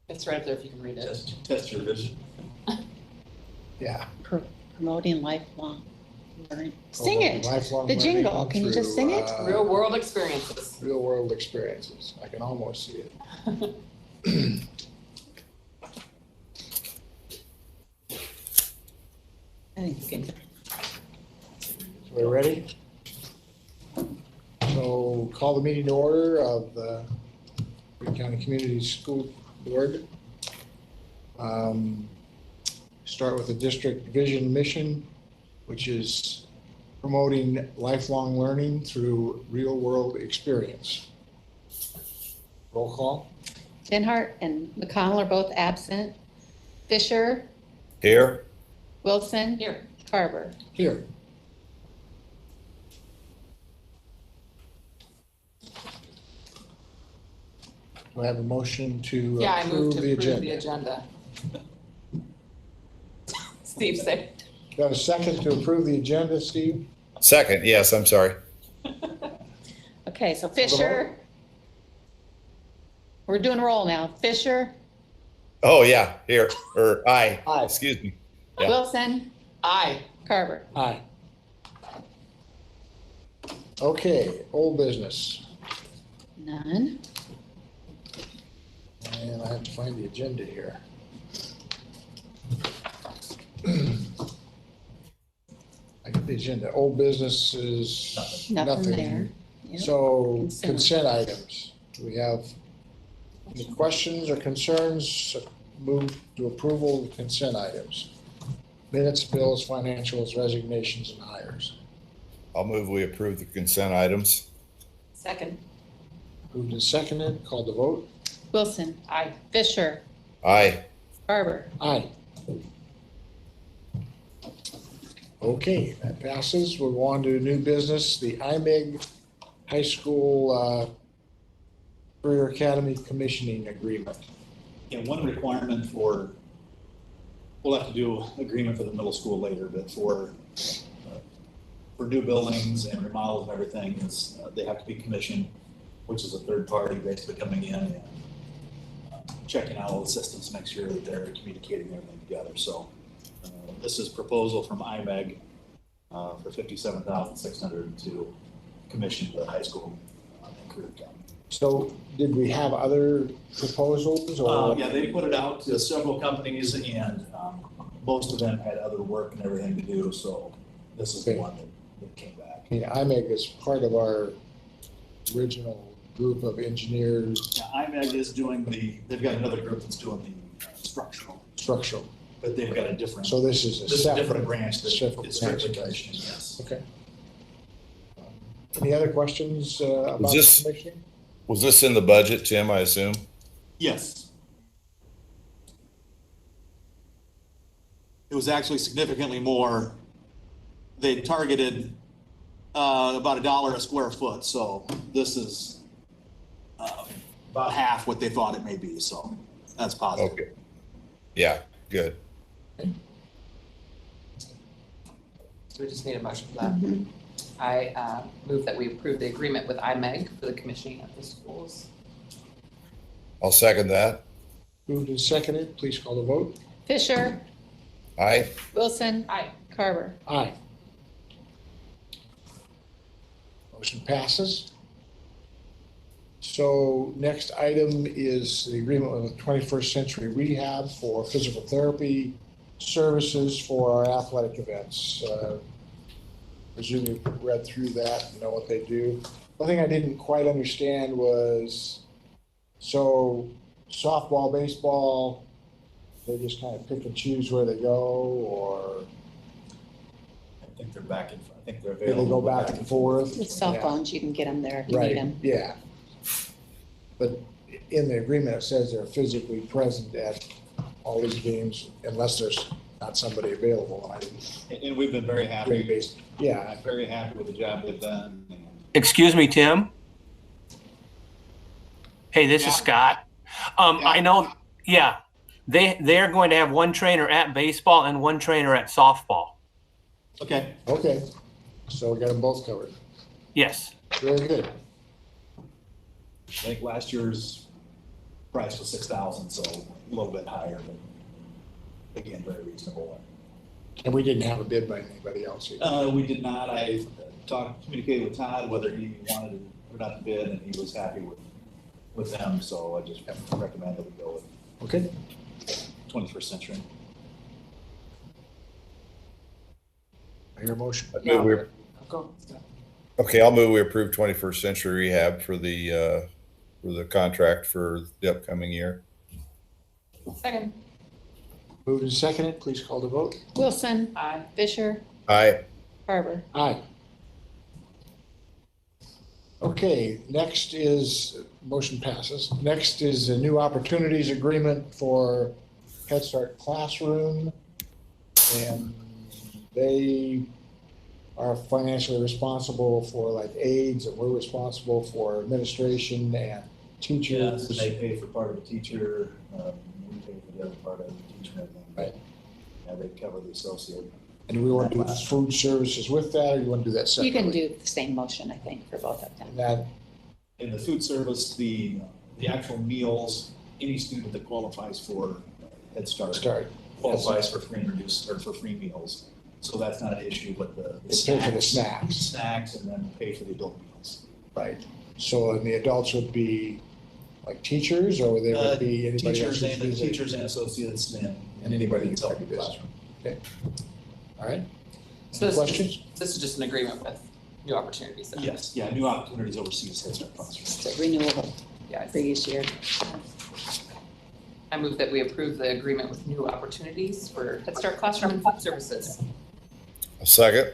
It's right up there if you can read it. Test your vision. Yeah. Promoting lifelong learning. Sing it. Lifelong The learning jingle. Can you just sing it? Real world experiences. Real world experiences. I can almost see it. I think you can. So we're ready? So call the meeting to order of the Green County Community School Board. Start with the district vision mission, which is promoting lifelong learning through real world experience. Roll call. Denhart and McConnell are both absent. Fisher, Here. Wilson, Here. Carver. Here. Do I have a motion to Yeah, I approve moved to the approve the agenda? agenda. Steve said. Got a second to approve the agenda, Steve? Second, yes, I'm sorry. Okay, so Fisher. We're doing roll now. Fisher, Oh, yeah, here, or aye. Aye. Excuse me. Yeah. Wilson, Aye. Carver. Aye. Okay, old business. None. And I have to find the agenda here. I get the agenda. Old business is Nothing there. nothing. Yep. So Consent. consent items. Do we have any questions or concerns? Move to approval of consent items. Minutes, bills, financials, resignations, and hires. I'll move we approve the consent items. Second. Moved and seconded, called the vote. Wilson, Aye. Fisher, Aye. Carver. Aye. Okay, that passes. We'll go on to new business, the IMEG High School Career Academy Commissioning Agreement. And one requirement for, we'll have to do agreement for the middle school later, but for new buildings and remodels and everything is they have to be commissioned, which is a third party basically coming in and checking out all the systems, make sure that they're communicating everything together. So this is proposal from IMEG for $57,600 to commission the high school and career academy. So did we have other proposals or? Yeah, they put it out to several companies and most of them had other work and everything to do, so this is the Okay. one that came back. I mean, IMEG is part of our original group of engineers, Now, IMEG is doing they've got another group that's doing the structural. but they've got a different, So this is this is a different branch that separate it's strictly branch. commissioning, yes. Okay. Any other questions about the this- commissioning? Was this in the budget, Tim, I assume? Yes. It was actually significantly more. They targeted about $1 a square foot, so this is about half what they thought it may be, so that's positive. Okay. Yeah, good. So we just need a motion for that. Mhm. I move that we approve the agreement with IMEG for the commissioning of the schools. I'll second that. Moved and seconded, please call the vote. Fisher, Aye. Wilson, Aye. Carver. Aye. Motion passes. So next item is the agreement with the 21st Century Rehab for physical therapy services for our athletic events. Presume you read through that and know what they do. One thing I didn't quite understand was, so softball, baseball, they just kind of pick and choose where they go, or I think they're back in, I think they're do they available. go back and forth? With cell Yeah. phones, you can get them there if you need Right, them. yeah. But in the agreement, it says they're physically present at all these games unless there's not somebody available. I didn't And we've been very agree happy, based, yeah, I'm very happy with the job they've done. Excuse me, Tim. Hey, this Yeah. is Scott. I know, yeah, they're going to have one trainer at baseball and one trainer at softball. Okay, okay. So we got them both covered. Yes. Very good. I think last year's price was 6,000, so a little bit higher, but again, very reasonable. And we didn't have a bid by anybody else either. We did not. I communicated with Todd whether he wanted to put out the bid, and he was happy with them, so I just recommend that we go with Okay, 21st Century. I hear a motion. Move we- Go. Okay, I'll move we approve 21st Century Rehab for the contract for the upcoming year. Second. Moved and seconded, please call the vote. Wilson, Aye. Fisher, Aye. Carver. Aye. Okay, next is, motion passes. Next is a new opportunities agreement for Head Start Classroom. And they are financially responsible for like aides, and we're responsible for administration and teachers. Yes, and they pay for part of the teacher, we pay for the other part of the teacher, and Right. then they cover the associate. And do we want to do food services with that, or you want to do that separately? You can do the same motion, I think, for both of them. And that, In the food service, the actual meals, any student that qualifies for Head Start qualifies for free and reduced, or for free meals. So that's not an issue, but the they pay for the snacks, snacks, and then pay for the adult meals. right? So, and the adults would be like teachers, or they would be anybody else? Teachers who's and the using- teachers and associates and And anybody that's who's helping helping the business. classroom. Okay, all right. So Questions? This is just an agreement with New Opportunities. then? Yes, yeah, New Opportunities oversees Head Start classroom. It's a renewal of Yes. previous year. I move that we approve the agreement with New Opportunities for Head Start Classroom and Food Services. A second.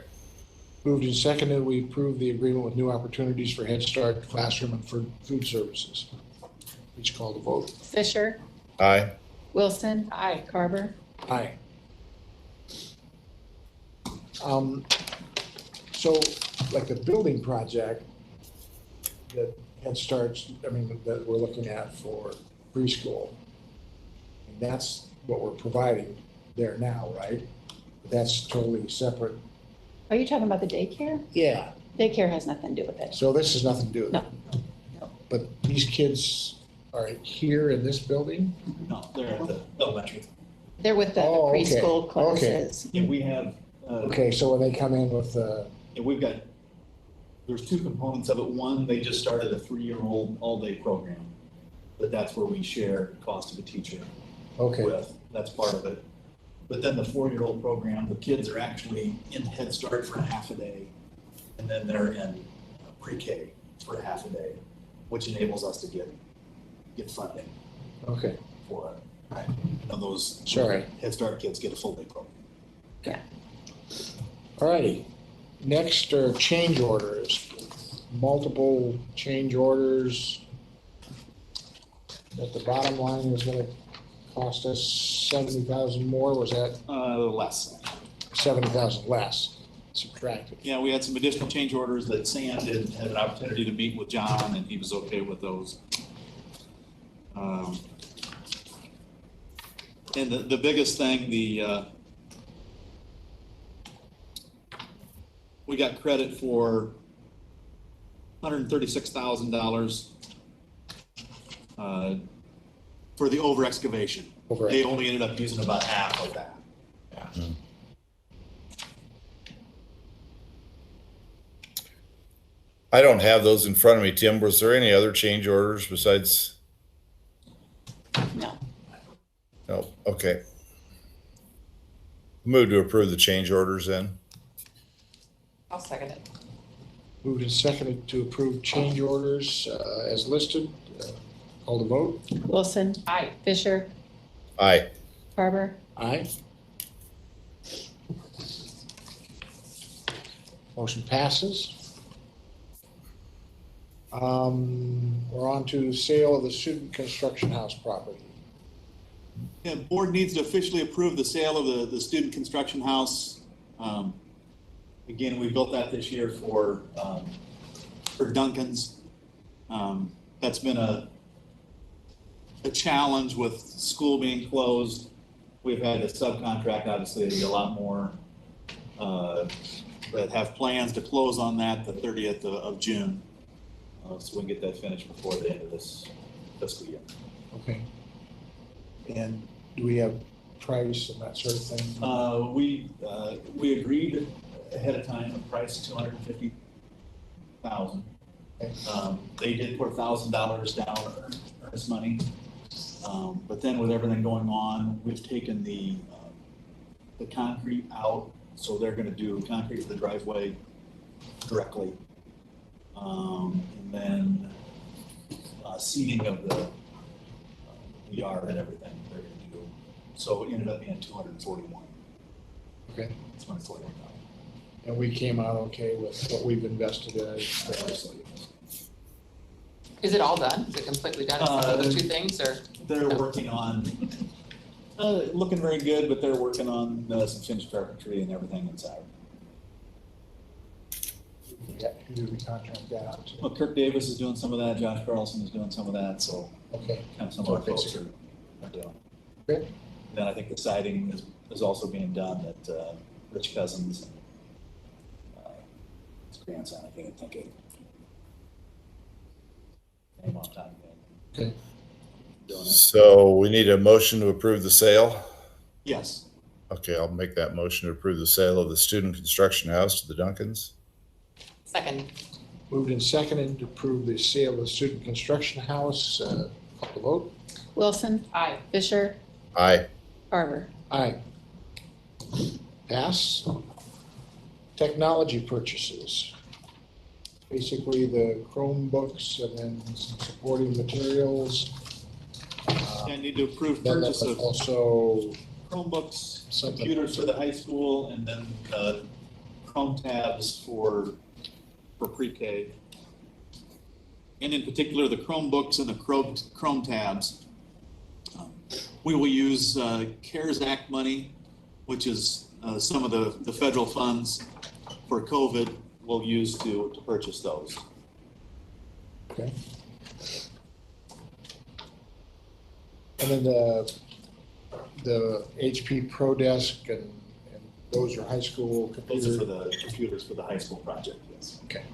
Moved and seconded, we approve the agreement with New Opportunities for Head Start Classroom and for food services. Please call the vote. Fisher, Aye. Wilson, Aye. Carver. Aye. So, like the building project that Head Starts, that we're looking at for preschool, and that's what we're providing there now, right? That's totally separate. Are you talking about the daycare? Yeah. Daycare has nothing to do with it. So this has nothing to do with it? No. But these kids are here in this building? No, they're at the elementary. They're with the Oh, okay. preschool Okay. classes. Yeah, we have, Okay, so when they come in with, yeah, we've got, there's two components of it. One, they just started a 3-year-old all-day program, but that's where we share cost of a teacher okay, with. That's part of it. But then the 4-year-old program, the kids are actually in Head Start for a half a day, and then they're in pre-K for a half a day, which enables us to get funding okay, for it. Right. Those Sorry. Head Start kids get a full day program. all righty. Next are change orders, multiple change orders. At the bottom line is gonna cost us 70,000 more, was that Less. 70,000 less subtracted? Yeah, we had some additional change orders that Sam had an opportunity to meet with John, and he was okay with those. And the biggest thing, we got credit for $136,000 for the over excavation. Over- They only ended up using about half of that. I don't have those in front of me. Tim, was there any other change orders besides? No. No, okay. Move to approve the change orders then. I'll second it. Moved and seconded to approve change orders as listed. Call the vote. Wilson, Aye. Fisher, Aye. Carver. Aye. Motion passes. We're on to sale of the student construction house property. Yeah, board needs to officially approve the sale of the student construction house. Again, we built that this year for Duncan's. That's been a challenge with school being closed. We've had to subcontract, obviously, a lot more, that have plans to close on that the 30th of June. So we can get that finished before the end of this fiscal year. Okay. And do we have price and that sort of thing? We agreed ahead of time, a price $250,000. Okay. They did put $1,000 down earnest money. But then with everything going on, we've taken the concrete out, so they're gonna do concrete of the driveway directly. And then seeding of the yard and everything they're gonna do. So it ended up being 241. Okay. It's $241. And we came out okay with what we've invested in it. Is it all done? Is it completely done? It's one of the two things, or? They're working on, looking very good, but they're working on some finished carpentry and everything inside. Yeah, who did we contract that out to? Well, Kirk Davis is doing some of that, Josh Carlson is doing some of that, so Okay. kind of some of our folks are doing. Good. Then I think the siding is also being done at Rich Cousins. His grandson, I can't think of. Name off the top of my head. Okay. Doing it. So we need a motion to approve the sale. Yes. Okay, I'll make that motion to approve the sale of the student construction house to the Duncans. Second. Moved and seconded to approve the sale of the student construction house. Call the vote. Wilson, Aye. Fisher, Aye. Carver. Aye. Pass. Technology purchases. Basically the Chromebooks and then some supporting materials. I need to approve Then purchase of also Chromebooks, something. computers for the high school, and then Chrome tabs for pre-K. And in particular, the Chromebooks and the Chrome tabs. We will use CARES Act money, which is some of the federal funds for COVID, we'll use to purchase those. Okay. And then the HP Pro Desk and those are high school Those are for computers. the computers for the high school project, yes. Okay.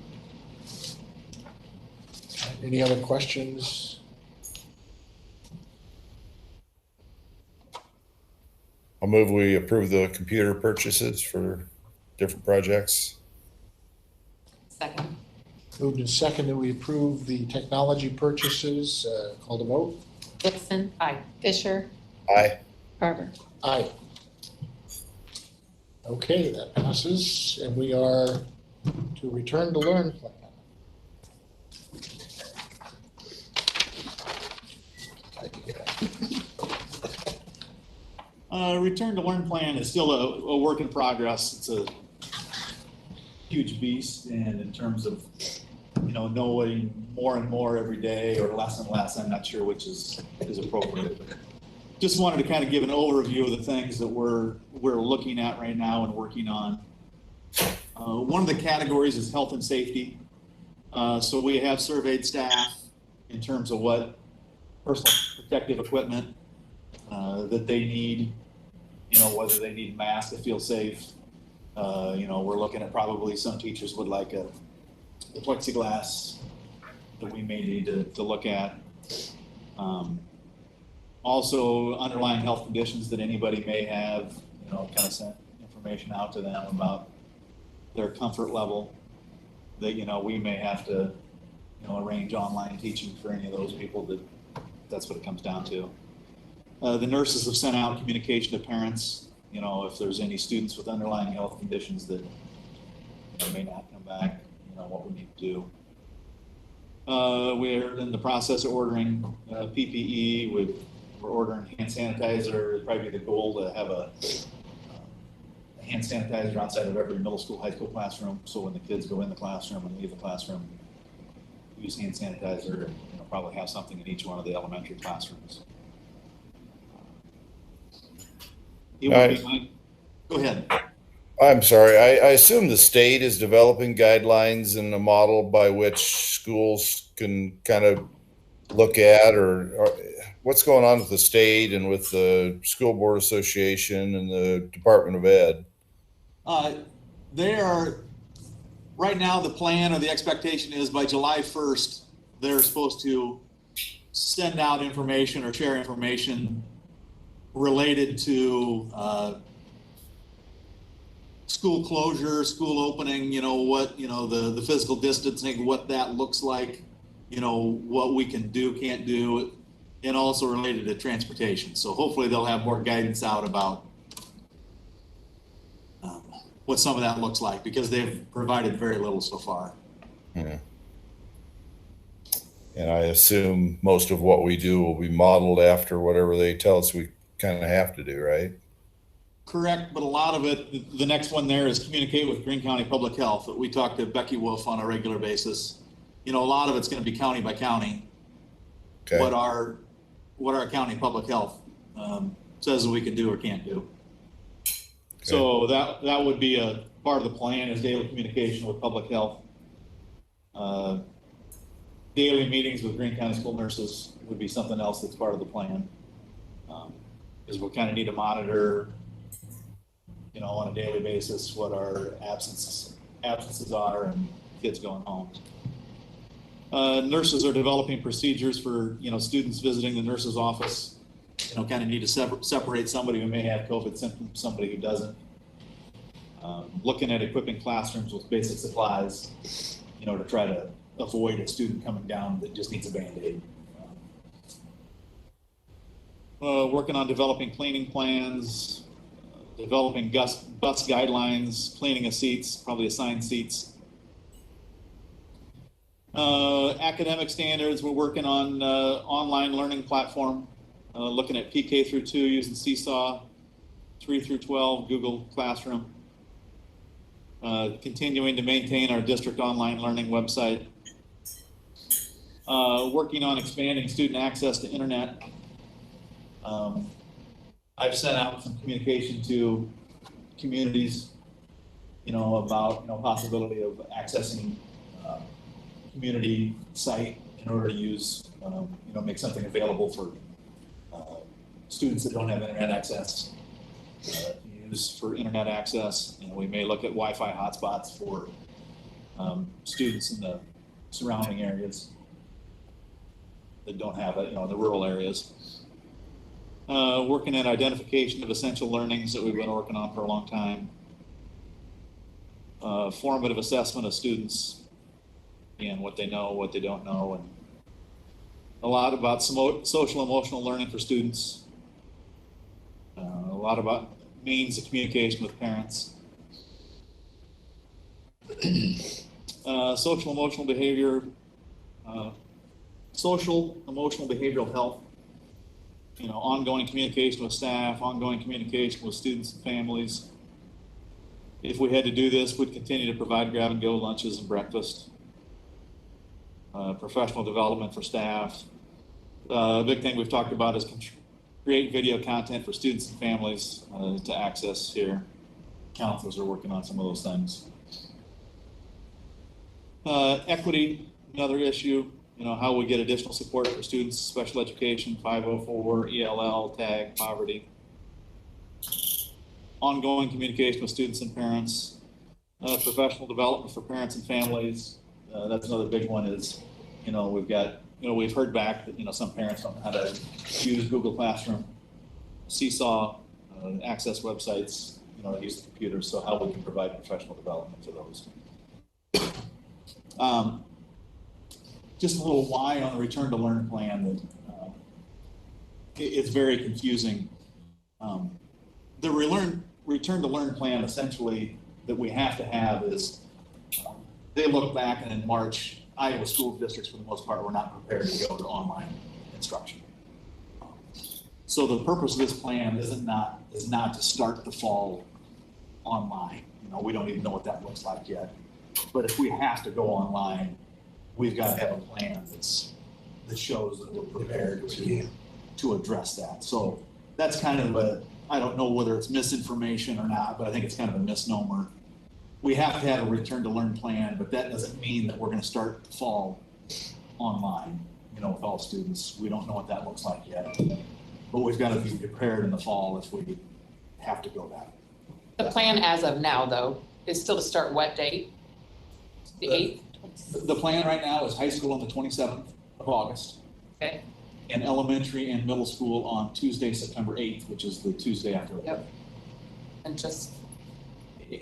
Any other questions? I'll move we approve the computer purchases for different projects. Second. Moved and seconded, we approve the technology purchases. Call the vote. Wilson, Aye. Fisher, Aye. Carver. Aye. Okay, that passes, and we are to return to learn plan. Return to Learn plan is still a work in progress. It's a huge beast, and in terms of, knowing more and more every day or less and less, I'm not sure which is appropriate. Just wanted to kind of give an overview of the things that we're looking at right now and working on. One of the categories is health and safety. So we have surveyed staff in terms of what personal protective equipment that they need, whether they need masks to feel safe. We're looking at probably some teachers would like the plexiglass that we may need to look at. Also, underlying health conditions that anybody may have, kind of sent information out to them about their comfort level that, we may have to, arrange online teaching for any of those people that's what it comes down to. The nurses have sent out communication to parents, if there's any students with underlying health conditions that may not come back, what we need to do. We're in the process of ordering PPE. We're ordering hand sanitizer. It'd probably be the goal to have a hand sanitizer outside of every middle school, high school classroom. So when the kids go in the classroom and leave the classroom, use hand sanitizer, and probably have something in each one of the elementary classrooms. It would be, go ahead. I'm sorry. I assume the state is developing guidelines and a model by which schools can kind of look at, or what's going on with the state and with the school board association and the Department of Ed. They are, right now, the plan or the expectation is by July 1st, they're supposed to send out information or share information related to school closure, school opening, what, the physical distancing, what that looks like, what we can do, can't do, and also related to transportation. So hopefully they'll have more guidance out about what some of that looks like, because they've provided very little so far. Yeah. And I assume most of what we do will be modeled after whatever they tell us we kind of have to do, right? Correct, but a lot of it, the next one there is communicate with Greene County Public Health. We talk to Becky Wolf on a regular basis. A lot of it's going to be county by county. Okay. What our county public health says we can do or can't do. Okay. So that would be a part of the plan, is daily communication with public health. Daily meetings with Greene County school nurses would be something else that's part of the plan. Because we kind of need to monitor, on a daily basis what our absences are and kids going home. Nurses are developing procedures for, students visiting the nurse's office. Kind of need to separate somebody who may have COVID symptoms, somebody who doesn't. Looking at equipping classrooms with basic supplies, to try to avoid a student coming down that just needs a Band-Aid. Working on developing cleaning plans, developing bus guidelines, cleaning of seats, probably assigned seats. Academic standards, we're working on online learning platform, looking at PK through 2 using Seesaw, 3 through 12, Google Classroom. Continuing to maintain our district online learning website. Working on expanding student access to internet. I've sent out some communication to communities, about, possibility of accessing community site in order to use, make something available for students that don't have internet access, to use for internet access. We may look at Wi-Fi hotspots for students in the surrounding areas that don't have it, the rural areas. Working at identification of essential learnings that we've been working on for a long time. Formative assessment of students, and what they know, what they don't know, and a lot about social emotional learning for students. A lot about means of communication with parents. Social emotional behavioral health. Ongoing communication with staff, ongoing communication with students and families. If we had to do this, we'd continue to provide grab-and-go lunches and breakfast. Professional development for staff. A big thing we've talked about is create video content for students and families to access here. Counselors are working on some of those things. Equity, another issue. How we get additional support for students, special education, 504, ELL, TAG, poverty. Ongoing communication with students and parents. Professional development for parents and families. That's another big one is, we've heard back that, some parents don't know how to use Google Classroom, Seesaw, access websites, use the computers, so how we can provide professional development for those. Just a little why on the return to learn plan that it's very confusing. The return to learn plan essentially that we have to have is they look back and in March, Iowa school districts for the most part were not prepared to go to online instruction. So the purpose of this plan is not to start the fall online. We don't even know what that looks like yet. But if we have to go online, we've got to have a plan that shows that we're prepared to address that. So that's kind of I don't know whether it's misinformation or not, but I think it's kind of a misnomer. We have to have a return to learn plan, but that doesn't mean that we're going to start the fall online, with all students. We don't know what that looks like yet, but we've got to be prepared in the fall if we have to go back. The plan as of now, though, is still to start what date? The 8th? The plan right now is high school on the 27th of August. Okay. and elementary and middle school on Tuesday, September 8th, which is the Tuesday after. Yep. And just,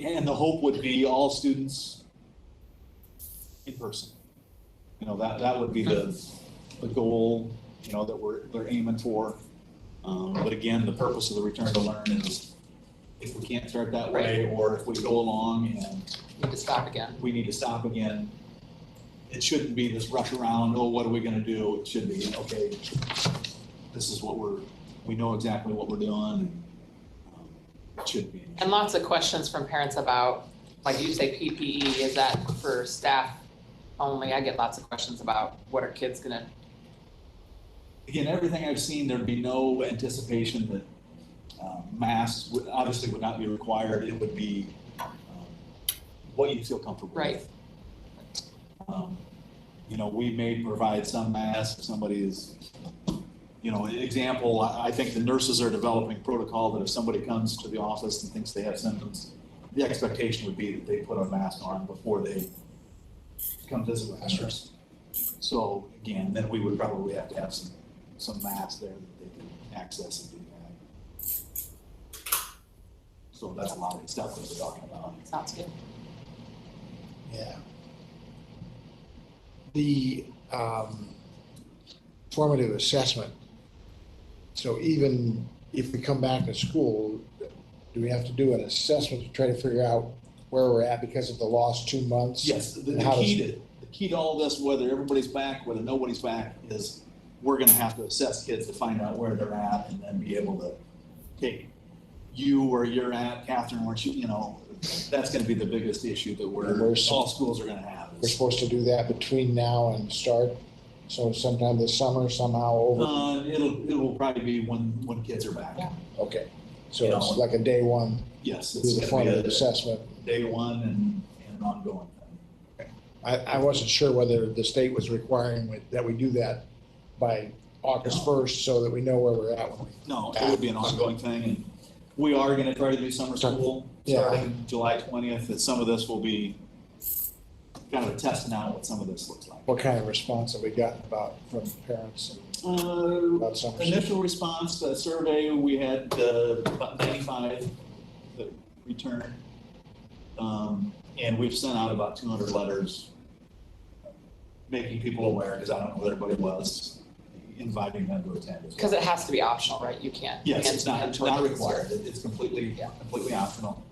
And the hope would be all students in person. You know, that would be the goal, you know, that they're aiming for. But again, the purpose of the return to learn is if we can't start that way, or if we go along and need to stop again. we need to stop again, it shouldn't be this rush around, oh, what are we gonna do? It should be, okay, this is what we know exactly what we're doing, and it should be. And lots of questions from parents about, like you say PPE, is that for staff only? I get lots of questions about what are kids gonna, Again, everything I've seen, there'd be no anticipation that masks obviously would not be required. It would be what you feel comfortable right? with. You know, we may provide some masks if somebody is, you know, example, I think the nurses are developing protocol that if somebody comes to the office and thinks they have symptoms, the expectation would be that they put a mask on before they come visit with the nurse. So again, then we would probably have to have some masks there that they can access and do that. So that's a lot of the stuff that we're talking about. Sounds good. Yeah. The formative assessment. So even if we come back to school, do we have to do an assessment to try to figure out where we're at because of the lost 2 months? Yes, the And how does- key to all this, whether everybody's back, whether nobody's back, is we're gonna have to assess kids to find out where they're at and then be able to take you where you're at, Catherine, where you know, that's gonna be the biggest issue that all schools are gonna have. We're supposed to do that between now and start, so sometime this summer, somehow over? It'll probably be when kids are back. Yeah. Okay, so You know, it's like a day one, Yes, do it's the gonna formative be assessment. a day one and an ongoing thing. I wasn't sure whether the state was requiring that we do that by August 1st so that we know where we're at. No, it would be an ongoing thing, and we are gonna try to do summer school Yeah. starting July 20th, and some of this will be kind of testing out what some of this looks like. What kind of response have we gotten from parents about summer school? Initial response to the survey, we had about 95 that returned. And we've sent out about 200 letters making people aware, because I don't know what everybody was, inviting them to attend as well. Because it has to be optional, right? You can't. Yes, can't it's not mandatory. required. It's completely optional.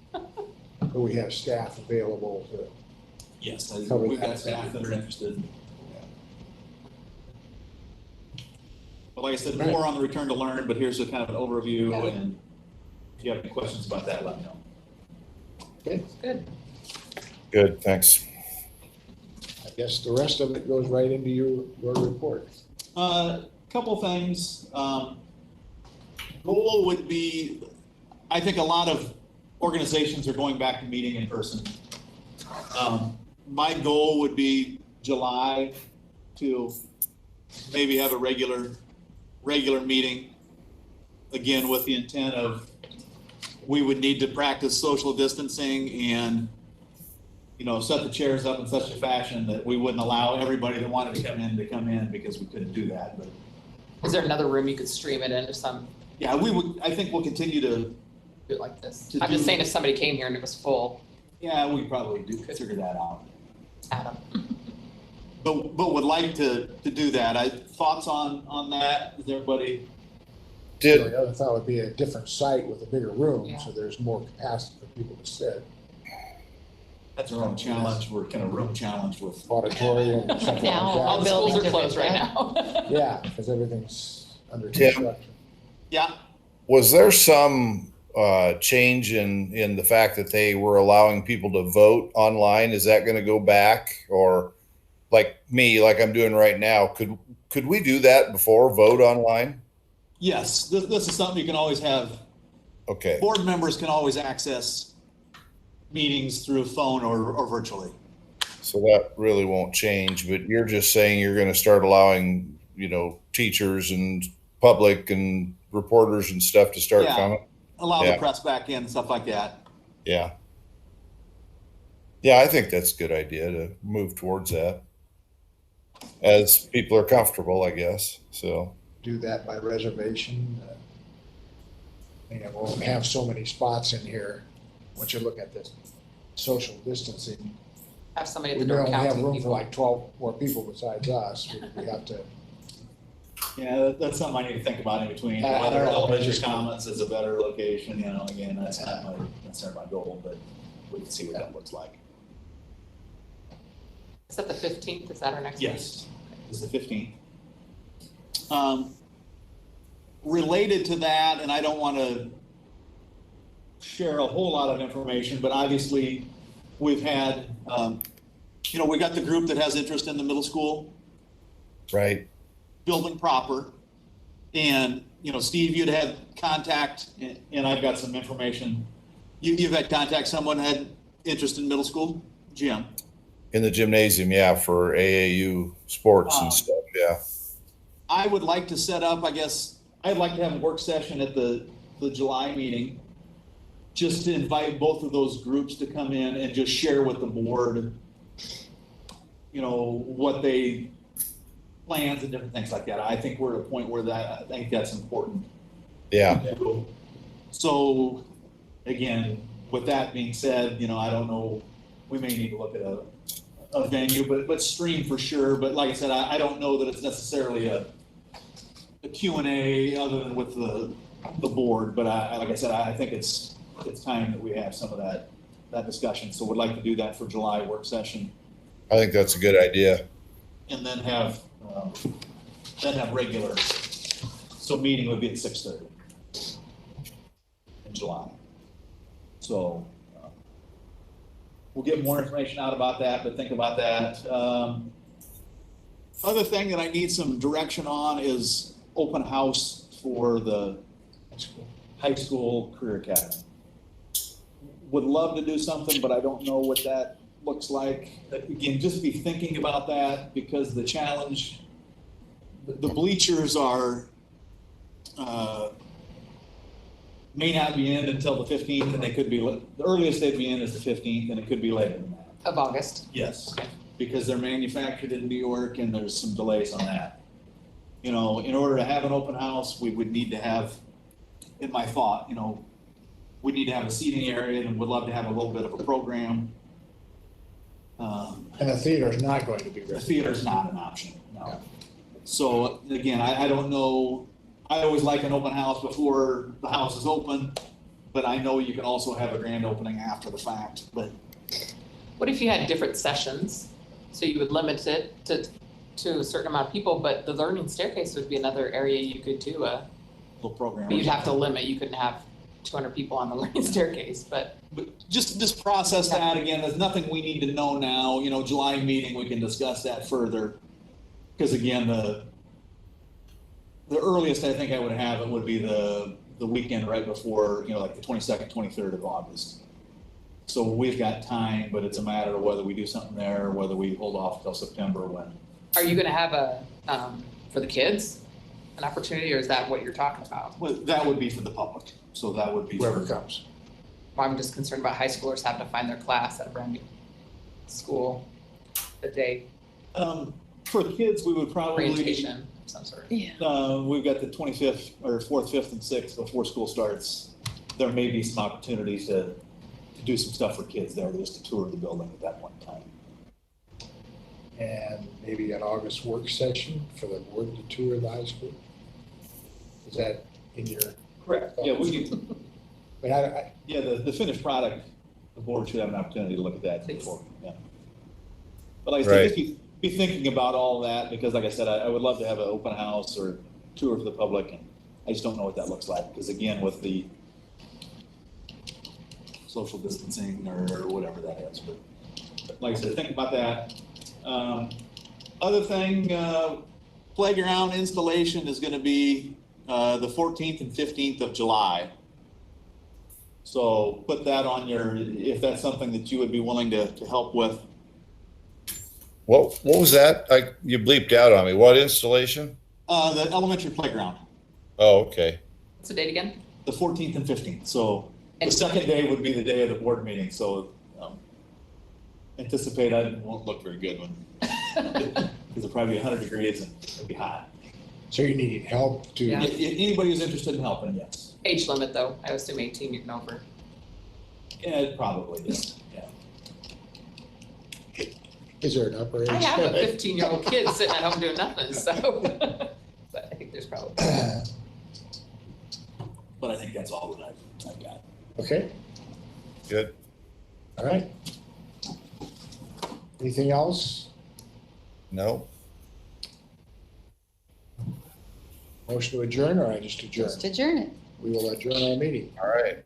But we have staff available to, Yes, Cover we've got that. staff that are interested. But like I said, Right. more on the return to learn, but here's a kind of an overview, Yeah. and if you have any questions about that, let me know. Good. Good, thanks. I guess the rest of it goes right into your report. Couple things. Goal would be, I think a lot of organizations are going back to meeting in person. My goal would be July to maybe have a regular meeting, again, with the intent of, we would need to practice social distancing and, you know, set the chairs up in such a fashion that we wouldn't allow everybody that wanted to come in because we couldn't do that. But Is there another room you could stream it into some, yeah, I think we'll continue to, do it like this? To I'm just do- saying if somebody came here and it was full, yeah, we probably do figure that out. Adam. But would like to do that. Thoughts on that? Is everybody? Did, The other thought would be a different site with a bigger room, Yeah. so there's more capacity for people to sit. That's our own challenge. We're kind of room challenged with. Auditorium, something like Now, All the that. schools buildings are are closed right different. now. Yeah, because everything's under Tim? construction. Yeah, was there some change in the fact that they were allowing people to vote online? Is that going to go back? Or like me, like I'm doing right now, could we do that before, vote online? yes, this is something you can always have. Okay, Board members can always access meetings through phone or virtually. so that really won't change, but you're just saying you're going to start allowing, you know, teachers and public and reporters and stuff to start Yeah. coming? Allow Yeah. the press back in and stuff like that. Yeah. Yeah, I think that's a good idea to move towards that as people are comfortable, I guess. So, Do that by reservation. We'll have so many spots in here. Once you look at this social distancing, Have somebody at we the may door only have counting room for people. like 12 more people besides us. We have to, Yeah, that's something I need to think about in between, I whether don't know. Elementary Commons is a better location, again, that's not necessarily my goal, but we can see what that looks like. Is that the 15th? Is that our next meeting? Yes, it's the 15th. Related to that, and I don't want to share a whole lot of information, but obviously we've had, we got the group that has interest in the middle school right. building proper. And, Steve, you'd had contact, and I've got some information. You've had contact, someone had interest in middle school, Jim. In the gymnasium, yeah, for AAU sports and stuff. Yeah. I would like to set up, I'd like to have a work session at the July meeting, just to invite both of those groups to come in and just share with the board, what they plans and different things like that. I think we're at a point where I think that's important. Yeah. So, again, with that being said, I don't know, we may need to look at a venue, but stream for sure. But like I said, I don't know that it's necessarily a Q&A other than with the board. But like I said, I think it's time that we have some of that discussion. So we'd like to do that for July work session, I think that's a good idea. and then have regular. So meeting would be at 6:30 in July. So we'll get more information out about that, but think about that. Other thing that I need some direction on is open house for the high school career academy. Would love to do something, but I don't know what that looks like. Again, just be thinking about that, because the challenge, the bleachers are, may not be in until the 15th, and they could be, the earliest they'd be in is the 15th, and it could be later than that. Of August. Yes, because they're manufactured in New York, and there's some delays on that. In order to have an open house, we would need to have, in my thought, we need to have a seating area, and would love to have a little bit of a program. and the theater is not going to be The ready. theater's not an option, no. So again, I don't know, I always like an open house before the house is open, but I know you can also have a grand opening after the fact, but. What if you had different sessions? So you would limit it to a certain amount of people, but the learning staircase would be another area you could do Little program. but you'd have to limit, you couldn't have 200 people on the learning staircase, but But just process that again. There's nothing we need to know now. July meeting, we can discuss that further. Because again, the earliest I think I would have it would be the weekend right before, like the 22nd, 23rd of August. So we've got time, but it's a matter of whether we do something there or whether we hold off till September when. are you gonna have for the kids, an opportunity, or is that what you're talking about? Well, that would be for the public. So that would be. Whoever comes. Well, I'm just concerned about high schoolers having to find their class at a brand new school the day, For the kids, we would probably. orientation of some sort. We've got the 25th or 4th, 5th, and 6th before school starts. There may be some opportunities to do some stuff for kids there, just to tour the building at that point in time. And maybe an August work session for the board to tour the high school? Is that in your? Correct. Yeah, But yeah, the finished product, the board should have an opportunity to look at that Please. before. Yeah. But like I said, just be thinking about all that, because like I said, I would love to have an open house or tour for the public, and I just don't know what that looks like, because again, with the social distancing or whatever that is, but like I said, think about that. Other thing, playground installation is gonna be the 14th and 15th of July. So put that on if that's something that you would be willing to help with. What was that? You bleeped out on me. What installation? The elementary playground, Oh, okay. What's the date again? the 14th and 15th. So the And- second day would be the day of the board meeting, so anticipate it won't look very good when, because it'll probably be 100 degrees and it'll be hot. So you need help to, Yeah. If anybody who's interested in helping, yes. Age limit though, I assume 18 and over. Yeah, it probably is, yeah. is there an upper age? I have a 15-year-old kid sitting at home doing nothing, so. But I think there's probably. But I think that's all that I've got. Okay, Good. all right. Anything else? No? Motion to adjourn, or I just adjourn? Just adjourn it. We will adjourn our meeting. All right.